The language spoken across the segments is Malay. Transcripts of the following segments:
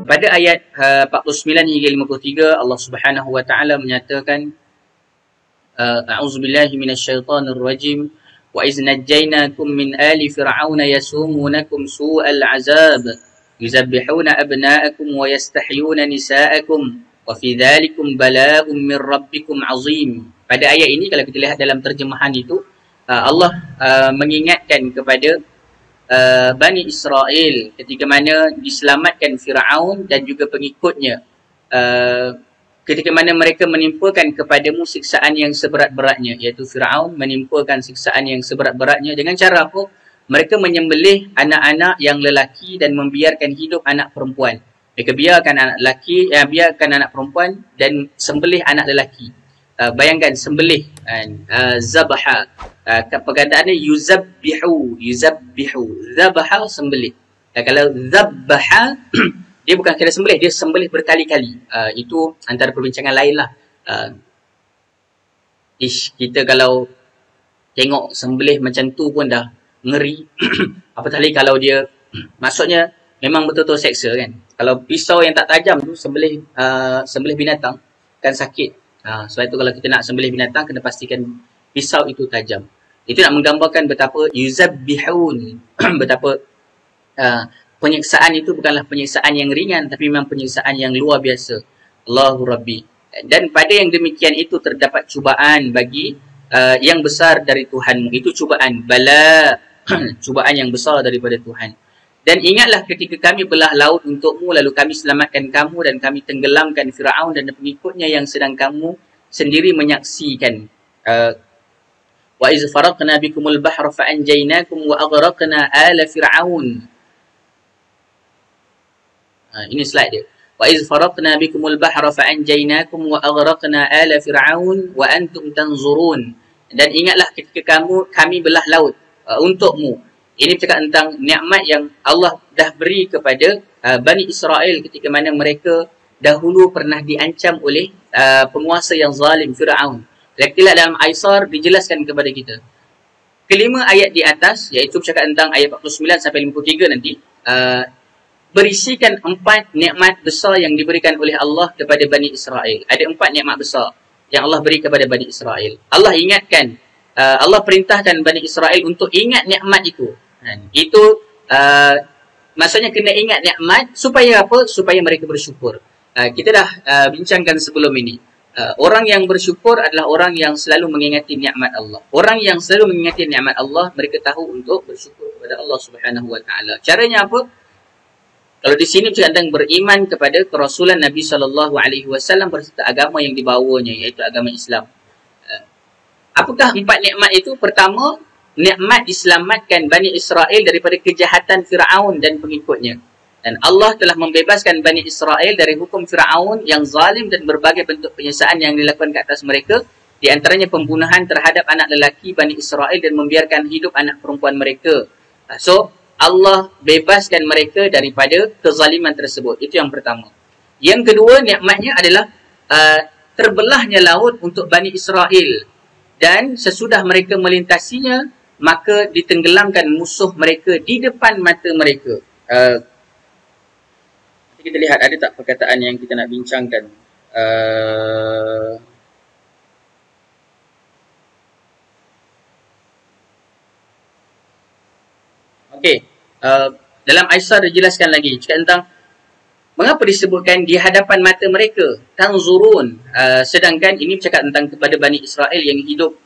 Pada ayat 49 hingga 53 Allah Subhanahu wa taala menyatakan A'udzubillahi minasyaitonir rajim wa iz najjaynakum min ali fir'auna yasumunakum su'al 'adzab yuzabbihuna abna'akum wa yastahyuna nisa'akum wa fi dzalikum bala'un min rabbikum 'azim. Pada ayat ini kalau kita lihat dalam terjemahan itu Allah mengingatkan kepada Bani Israel ketika mana diselamatkan Firaun dan juga pengikutnya, ketika mana mereka menimpakan kepadamu siksaan yang seberat-beratnya, iaitu Firaun menimpakan siksaan yang seberat-beratnya dengan cara apa? Mereka menyembelih anak-anak yang lelaki dan membiarkan hidup anak perempuan. Mereka biarkan anak lelaki, biarkan anak perempuan dan sembelih anak lelaki. Bayangkan sembelih, zabaha, perkataannya yuzabbihu, zabaha sembelih. Kalau zabaha dia bukan kira sembelih, dia sembelih berkali-kali. Itu antara perbincangan lain lah. Kita kalau tengok sembelih macam tu pun dah ngeri. Apatah lagi kalau dia maksudnya memang betul-betul seksa kan. Kalau pisau yang tak tajam tu sembelih binatang kan sakit. Sebab itu kalau kita nak sembelih binatang kena pastikan pisau itu tajam. Itu nak menggambarkan betapa yuzabbihun, betapa penyiksaan itu bukanlah penyiksaan yang ringan tapi memang penyiksaan yang luar biasa. Allahu Rabbi. Dan pada yang demikian itu terdapat cubaan bagi yang besar dari Tuhanmu. Itu cubaan, bala, cubaan yang besar daripada Tuhan. Dan ingatlah ketika kami belah laut untukmu, lalu kami selamatkan kamu dan kami tenggelamkan Firaun dan pengikutnya yang sedang kamu sendiri menyaksikan. Wa iz faraqna bikumul bahra fa anjaynakum wa aghraqna ala Firaun. Ini slide dia. Wa iz faraqna bikumul bahra fa anjaynakum wa aghraqna ala Firaun wa antum tanzurun. Dan ingatlah ketika kami belah laut untukmu. Ini bercakap tentang nikmat yang Allah dah beri kepada Bani Israel ketika mana mereka dahulu pernah diancam oleh penguasa yang zalim, Firaun. Kita dalam Aisar dijelaskan kepada kita. Kelima ayat di atas, iaitu bercakap tentang ayat 49 sampai 53 nanti, berisikan 4 nikmat besar yang diberikan oleh Allah kepada Bani Israel. Ada 4 nikmat besar yang Allah beri kepada Bani Israel. Allah ingatkan, Allah perintahkan Bani Israel untuk ingat nikmat itu. Itu maksudnya kena ingat nikmat supaya apa? Supaya mereka bersyukur. Kita dah bincangkan sebelum ini. Orang yang bersyukur adalah orang yang selalu mengingati nikmat Allah. Orang yang selalu mengingati nikmat Allah, mereka tahu untuk bersyukur kepada Allah Subhanahu wa taala. Caranya apa? Kalau di sini bercakap tentang beriman kepada kerasulan Nabi sallallahu alaihi wasallam berserta agama yang dibawanya, iaitu agama Islam. Apakah 4 nikmat itu? Pertama, nikmat diselamatkan Bani Israel daripada kejahatan Firaun dan pengikutnya. Dan Allah telah membebaskan Bani Israel dari hukum Firaun yang zalim dan berbagai bentuk penyiksaan yang dilakukan ke atas mereka. Di antaranya pembunuhan terhadap anak lelaki Bani Israel dan membiarkan hidup anak perempuan mereka. So, Allah bebaskan mereka daripada kezaliman tersebut. Itu yang pertama. Yang kedua, nikmatnya adalah terbelahnya laut untuk Bani Israel. Dan sesudah mereka melintasinya, maka ditenggelamkan musuh mereka di depan mata mereka. Kita lihat ada tak perkataan yang kita nak bincangkan. Okey, dalam Aisar dijelaskan lagi cakap tentang mengapa disebutkan di hadapan mata mereka, tanzurun, sedangkan ini bercakap tentang kepada Bani Israel yang hidup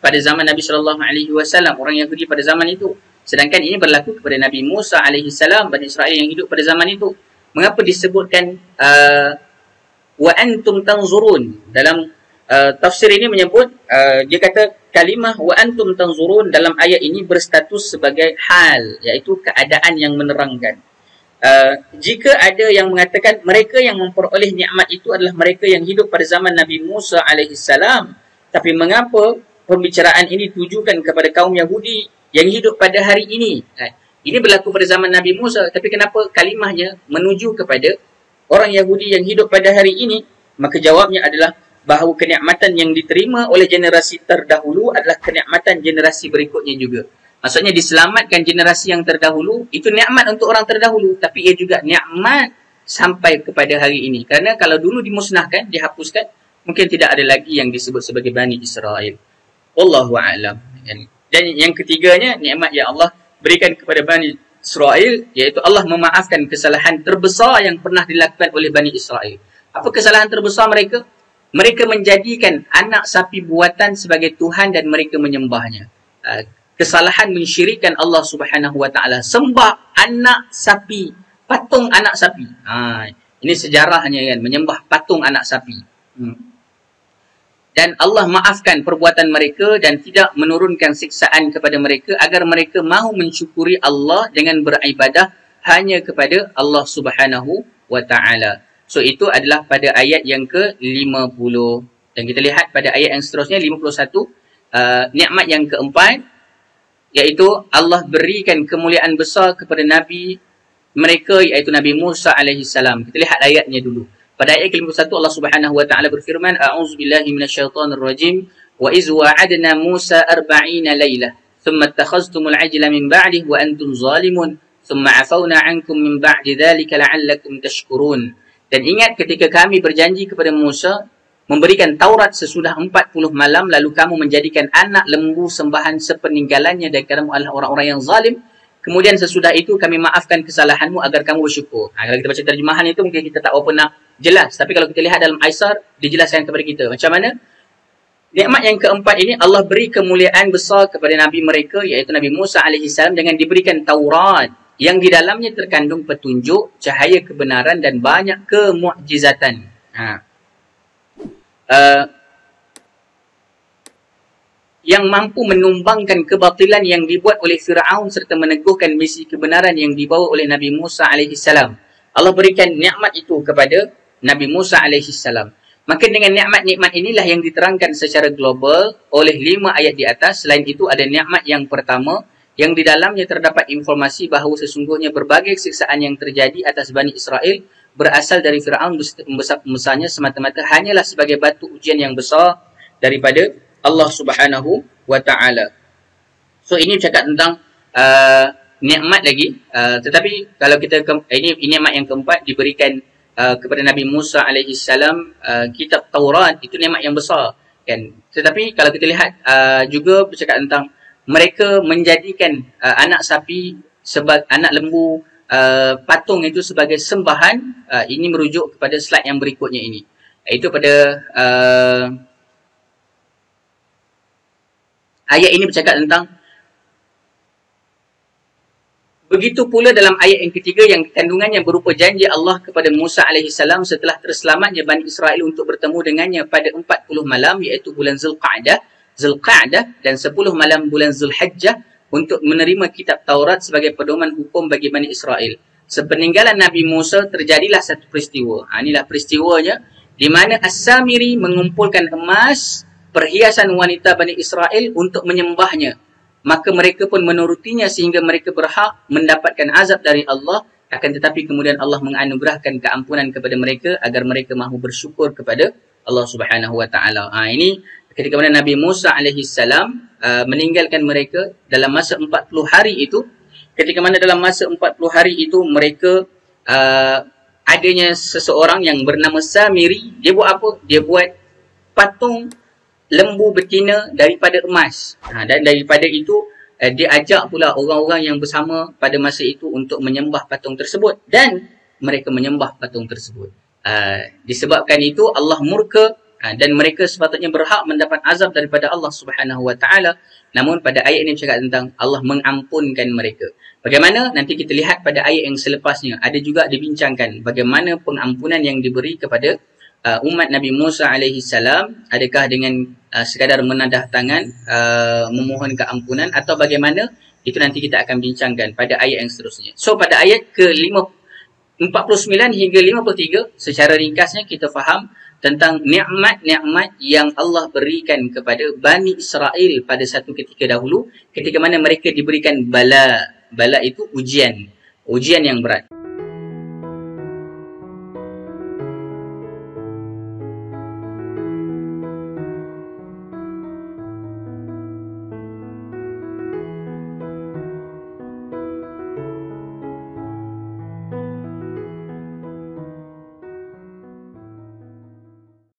pada zaman Nabi SAW, orang Yahudi pada zaman itu. Sedangkan ini berlaku kepada Nabi Musa alaihissalam, Bani Israel yang hidup pada zaman itu. Mengapa disebutkan wa antum tanzurun? Dalam tafsir ini menyebut, dia kata kalimah wa antum tanzurun dalam ayat ini berstatus sebagai hal, iaitu keadaan yang menerangkan. Jika ada yang mengatakan mereka yang memperoleh nikmat itu adalah mereka yang hidup pada zaman Nabi Musa alaihissalam, tapi mengapa pembicaraan ini ditujukan kepada kaum Yahudi yang hidup pada hari ini? Ini berlaku pada zaman Nabi Musa, tapi kenapa kalimahnya menuju kepada orang Yahudi yang hidup pada hari ini? Maka jawabnya adalah bahawa kenikmatan yang diterima oleh generasi terdahulu adalah kenikmatan generasi berikutnya juga. Maksudnya diselamatkan generasi yang terdahulu, itu nikmat untuk orang terdahulu, tapi ia juga nikmat sampai kepada hari ini. Kerana kalau dulu dimusnahkan, dihapuskan, mungkin tidak ada lagi yang disebut sebagai Bani Israel. Wallahu a'lam. Dan yang ketiganya, nikmat yang Allah berikan kepada Bani Israel, iaitu Allah memaafkan kesalahan terbesar yang pernah dilakukan oleh Bani Israel. Apa kesalahan terbesar mereka? Mereka menjadikan anak sapi buatan sebagai Tuhan dan mereka menyembahnya. Kesalahan mensyirikkan Allah Subhanahu Wa Taala. Sembah anak sapi, patung anak sapi. Ini sejarahnya kan, menyembah patung anak sapi. Dan Allah maafkan perbuatan mereka dan tidak menurunkan siksaan kepada mereka agar mereka mahu mensyukuri Allah dengan beribadah hanya kepada Allah Subhanahu Wa Taala. So itu adalah pada ayat yang ke-50. Dan kita lihat pada ayat yang seterusnya 51, nikmat yang keempat, iaitu Allah berikan kemuliaan besar kepada Nabi mereka, iaitu Nabi Musa alaihissalam. Kita lihat ayatnya dulu. Pada ayat ke-51 Allah Subhanahu Wa Taala berfirman, A'udzubillahi minasyaitonirrajim, wa iz wa'adna Musa 40 lailah, thumma ittakhaztumul ajla min ba'dihi wa antum zalimun, thumma 'afawna 'ankum min ba'di dzalika la'allakum tashkurun. Dan ingat ketika kami berjanji kepada Musa memberikan Taurat sesudah 40 malam, lalu kamu menjadikan anak lembu sembahan sepeninggalannya dan kamu adalah orang-orang yang zalim. Kemudian sesudah itu kami maafkan kesalahanmu agar kamu bersyukur. Kalau kita baca terjemahan itu mungkin kita tak apa nak jelas. Tapi kalau kita lihat dalam Aisar, dijelaskan kepada kita. Macam mana? Nikmat yang keempat ini Allah beri kemuliaan besar kepada Nabi mereka, iaitu Nabi Musa alaihissalam, dengan diberikan Taurat yang di dalamnya terkandung petunjuk, cahaya kebenaran dan banyak kemukjizatan. Yang mampu menumbangkan kebatilan yang dibuat oleh Fir'aun serta meneguhkan misi kebenaran yang dibawa oleh Nabi Musa alaihissalam. Allah berikan nikmat itu kepada Nabi Musa alaihissalam. Maka dengan nikmat-nikmat inilah yang diterangkan secara global oleh 5 ayat di atas. Selain itu ada nikmat yang pertama, yang di dalamnya terdapat informasi bahawa sesungguhnya berbagai siksaan yang terjadi atas Bani Israel berasal dari Fir'aun besar-besarnya semata-mata hanyalah sebagai batu ujian yang besar daripada Allah Subhanahu Wa Taala. So ini cakap tentang nikmat lagi. Tetapi kalau kita ini nikmat yang keempat diberikan kepada Nabi Musa alaihissalam, kitab Taurat, itu nikmat yang besar kan. Tetapi kalau kita lihat juga bercakap tentang mereka menjadikan anak sapi sebagai anak lembu, patung itu sebagai sembahan. Ini merujuk kepada slide yang berikutnya ini. Iaitu pada ayat ini bercakap tentang begitu pula dalam ayat yang ketiga yang kandungannya berupa janji Allah kepada Musa alaihissalam setelah terselamatnya Bani Israel untuk bertemu dengannya pada 40 malam, iaitu bulan Zulqa'dah dan 10 malam bulan Zulhajjah untuk menerima kitab Taurat sebagai pedoman hukum bagi Bani Israel. Sepeninggalan Nabi Musa terjadilah satu peristiwa. Inilah peristiwanya di mana As-Samiri mengumpulkan emas, perhiasan wanita Bani Israel untuk menyembahnya. Maka mereka pun menurutinya sehingga mereka berhak mendapatkan azab dari Allah. Akan tetapi kemudian Allah menganugerahkan keampunan kepada mereka agar mereka mahu bersyukur kepada Allah Subhanahu Wa Taala. Ini ketika mana Nabi Musa alaihissalam meninggalkan mereka dalam masa 40 hari itu. Ketika mana dalam masa 40 hari itu mereka adanya seseorang yang bernama Samiri. Dia buat apa? Dia buat patung lembu betina daripada emas. Dan daripada itu dia ajak pula orang-orang yang bersama pada masa itu untuk menyembah patung tersebut, dan mereka menyembah patung tersebut. Disebabkan itu Allah murka, dan mereka sepatutnya berhak mendapat azab daripada Allah Subhanahu Wa Taala. Namun pada ayat ini bercakap tentang Allah mengampunkan mereka. Bagaimana? Nanti kita lihat pada ayat yang selepasnya. Ada juga dibincangkan bagaimana pengampunan yang diberi kepada umat Nabi Musa alaihissalam. Adakah dengan sekadar menadah tangan memohon keampunan atau bagaimana? Itu nanti kita akan bincangkan pada ayat yang seterusnya. So pada ayat ke-49 hingga 53 secara ringkasnya kita faham tentang nikmat-nikmat yang Allah berikan kepada Bani Israel pada satu ketika dahulu, ketika mana mereka diberikan bala. Bala itu ujian yang berat.